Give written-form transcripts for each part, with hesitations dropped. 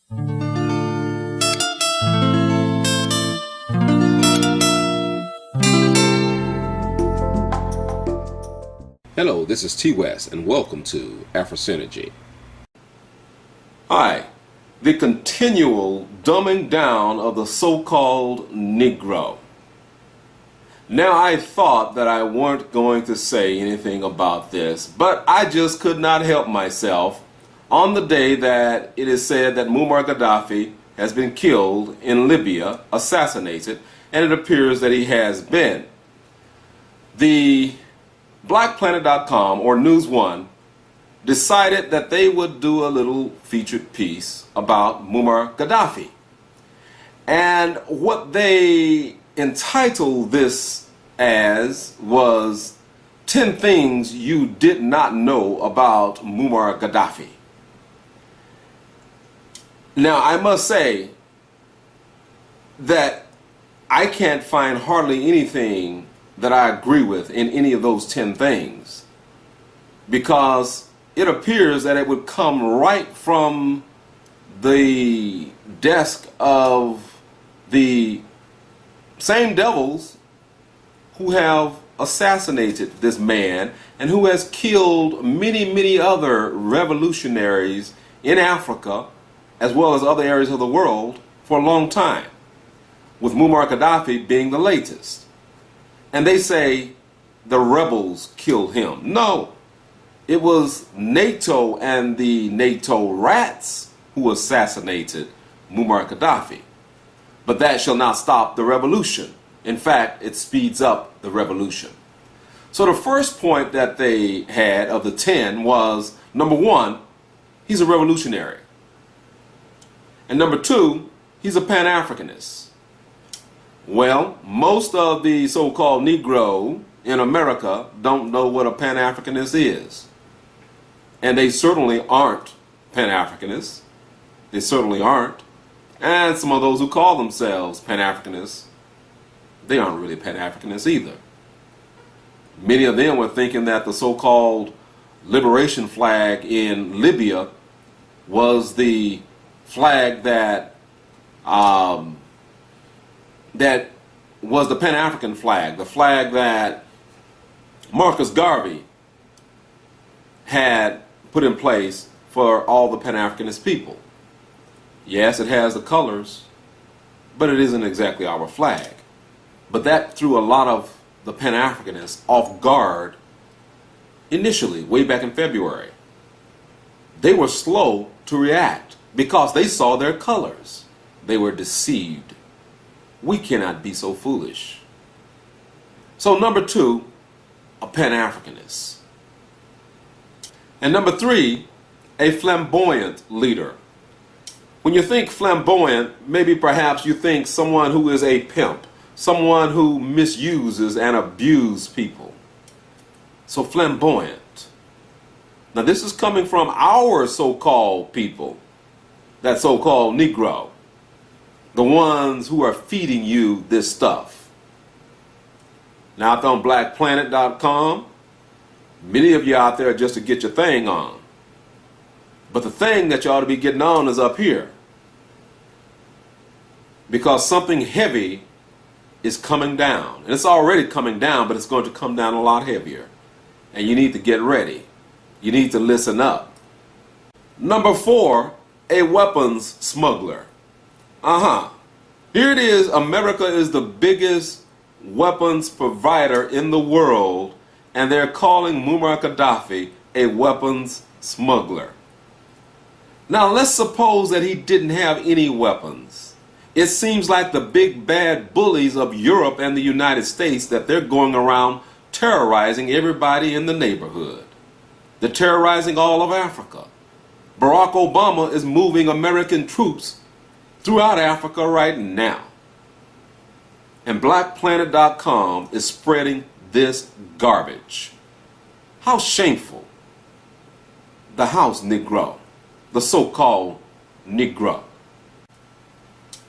Hello, this is T West, and welcome to Afrosynergy. Hi, the continual dumbing down of the so-called Negro. Now, I thought that I weren't going to say anything about this, but I just could not help myself on the day that it is said that Muammar Gaddafi has been killed in Libya, assassinated, and it appears that he has been. The BlackPlanet.com or News One decided that they would do a little featured piece about Muammar Gaddafi. And what they entitled this as was 10 things you did not know about Muammar Gaddafi. Now, I must say that I can't find hardly anything that I agree with in any of those 10 things, because it appears that it would come right from the desk of the same devils who have assassinated this man and who has killed many other revolutionaries in Africa as well as other areas of the world for a long time, with Muammar Gaddafi being the latest. And they say the rebels killed him. No, it was NATO and the NATO rats who assassinated Muammar Gaddafi. But that shall not stop the revolution. In fact, it speeds up the revolution. So the first point that they had of the 10 was, number one, he's a revolutionary. And number two, he's a Pan-Africanist. Well, most of the so-called Negro in America don't know what a Pan-Africanist is. And they certainly aren't Pan-Africanists. They certainly aren't. And some of those who call themselves Pan-Africanists, they aren't really Pan-Africanists either. Many of them were thinking that the so-called liberation flag in Libya was the flag that that was the Pan-African flag, the flag that Marcus Garvey had put in place for all the Pan-Africanist people. Yes, it has the colors, but it isn't exactly our flag. But that threw a lot of the Pan-Africanists off guard initially, way back in February. They were slow to react because they saw their colors. They were deceived. We cannot be so foolish. So number two, a Pan-Africanist. And number three, a flamboyant leader. When you think flamboyant, maybe perhaps you think someone who is a pimp, someone who misuses and abuses people. So flamboyant. Now this is coming from our so-called people, that so-called Negro, the ones who are feeding you this stuff. Now, on BlackPlanet.com, many of you out there just to get your thing on. But the thing that you ought to be getting on is up here. Because something heavy is coming down. And it's already coming down, but it's going to come down a lot heavier. And you need to get ready. You need to listen up. Number four, a weapons smuggler. Here it is. America is the biggest weapons provider in the world, and they're calling Muammar Gaddafi a weapons smuggler. Now let's suppose that he didn't have any weapons. It seems like the big bad bullies of Europe and the United States, that they're going around terrorizing everybody in the neighborhood. They're terrorizing all of Africa. Barack Obama is moving American troops throughout Africa right now. And BlackPlanet.com is spreading this garbage. How shameful. The house Negro, the so-called Negro.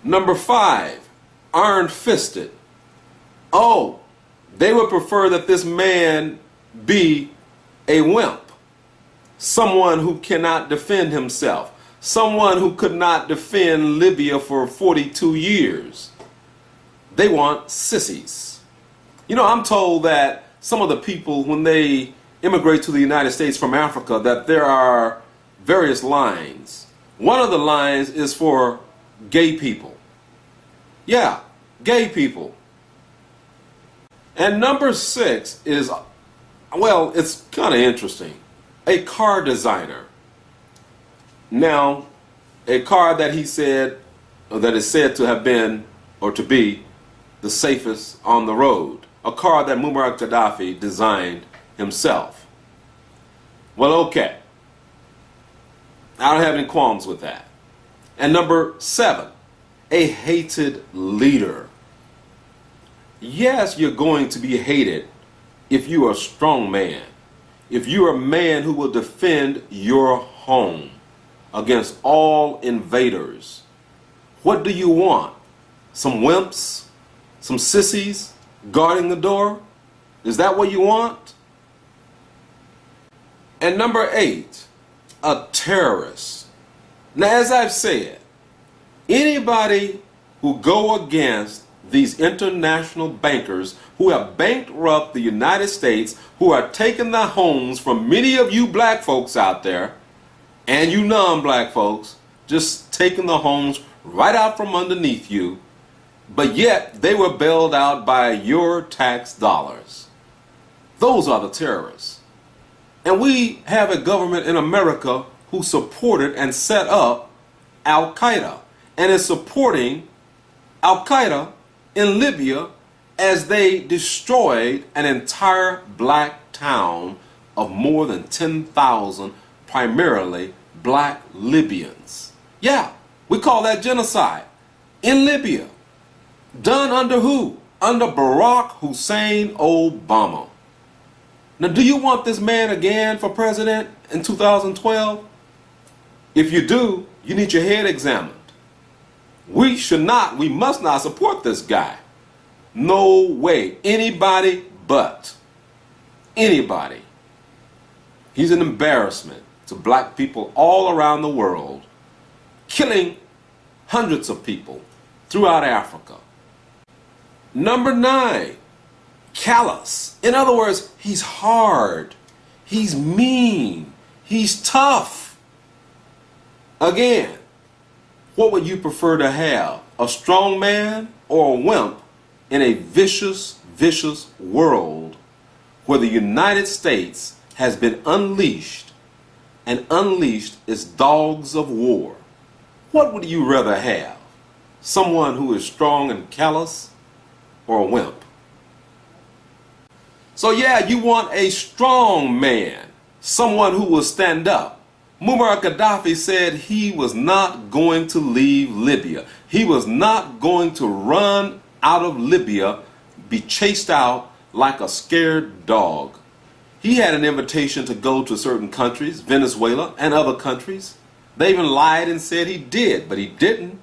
Number five, iron-fisted. Oh, they would prefer that this man be a wimp, someone who cannot defend himself, someone who could not defend Libya for 42 years. They want sissies. You know, I'm told that some of the people, when they immigrate to the United States from Africa, that there are various lines. One of the lines is for gay people. Yeah, gay people. And number 6 is, well, it's kind of interesting. A car designer. Now, a car that he said, or that is said to have been, or to be, the safest on the road. A car that Muammar Gaddafi designed himself. Well, okay. I don't have any qualms with that. And number 7, a hated leader. Yes, you're going to be hated if you are a strong man. If you're a man who will defend your home against all invaders. What do you want? Some wimps? Some sissies guarding the door? Is that what you want? And number 8, a terrorist. Now, as I've said, anybody who go against these international bankers who have bankrupted the United States, who are taking the homes from many of you black folks out there, and you non-black folks, just taking the homes right out from underneath you, but yet they were bailed out by your tax dollars. Those are the terrorists. And we have a government in America who supported and set up Al-Qaeda and is supporting Al-Qaeda in Libya as they destroyed an entire black town of more than 10,000 primarily black Libyans. Yeah, we call that genocide in Libya. Done under who? Under Barack Hussein Obama. Now, do you want this man again for president in 2012? If you do, you need your head examined. We must not support this guy. No way. Anybody but. Anybody. He's an embarrassment to black people all around the world, killing hundreds of people throughout Africa. Number 9, callous. In other words, he's hard, he's mean, he's tough. Again, what would you prefer to have? A strong man or a wimp in a vicious, vicious world where the United States has been unleashed and unleashed its dogs of war? What would you rather have? Someone who is strong and callous or a wimp? So yeah, you want a strong man, someone who will stand up. Muammar Gaddafi said he was not going to leave Libya. He was not going to run out of Libya, be chased out like a scared dog. He had an invitation to go to certain countries, Venezuela and other countries. They even lied and said he did, but he didn't.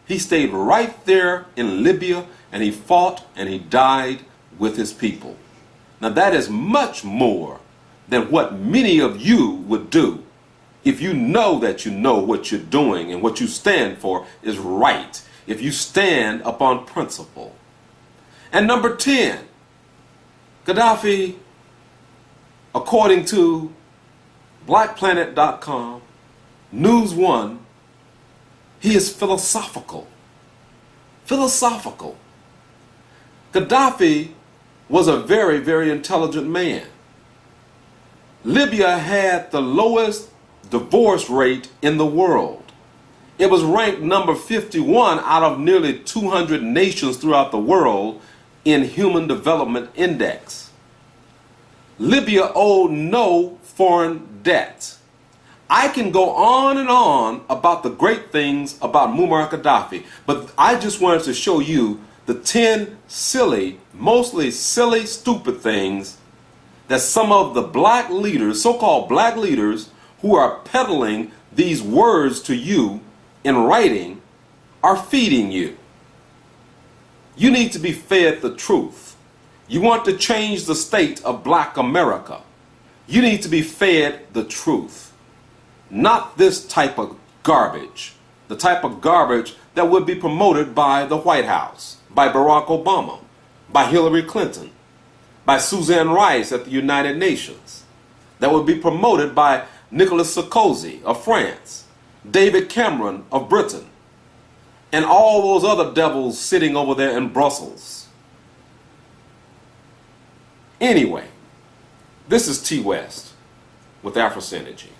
He stayed right there in Libya, and he fought and he died with his people. Now that is much more than what many of you would do if you know that you know what you're doing and what you stand for is right, if you stand upon principle. And number 10, Gaddafi, according to blackplanet.com, News One, he is philosophical. Philosophical. Gaddafi was a very, very intelligent man. Libya had the lowest divorce rate in the world. It was ranked number 51 out of nearly 200 nations throughout the world in Human Development Index. Libya owed no foreign debt. I can go on and on about the great things about Muammar Gaddafi, but I just wanted to show you the 10 silly, mostly silly, stupid things that some of the black leaders, so-called black leaders, who are peddling these words to you in writing, are feeding you. You need to be fed the truth. You want to change the state of black America. You need to be fed the truth. Not this type of garbage. The type of garbage that would be promoted by the White House, by Barack Obama, by Hillary Clinton, by Suzanne Rice at the United Nations, that would be promoted by Nicolas Sarkozy of France, David Cameron of Britain, and all those other devils sitting over there in Brussels. Anyway, this is T West with Afro Synergy.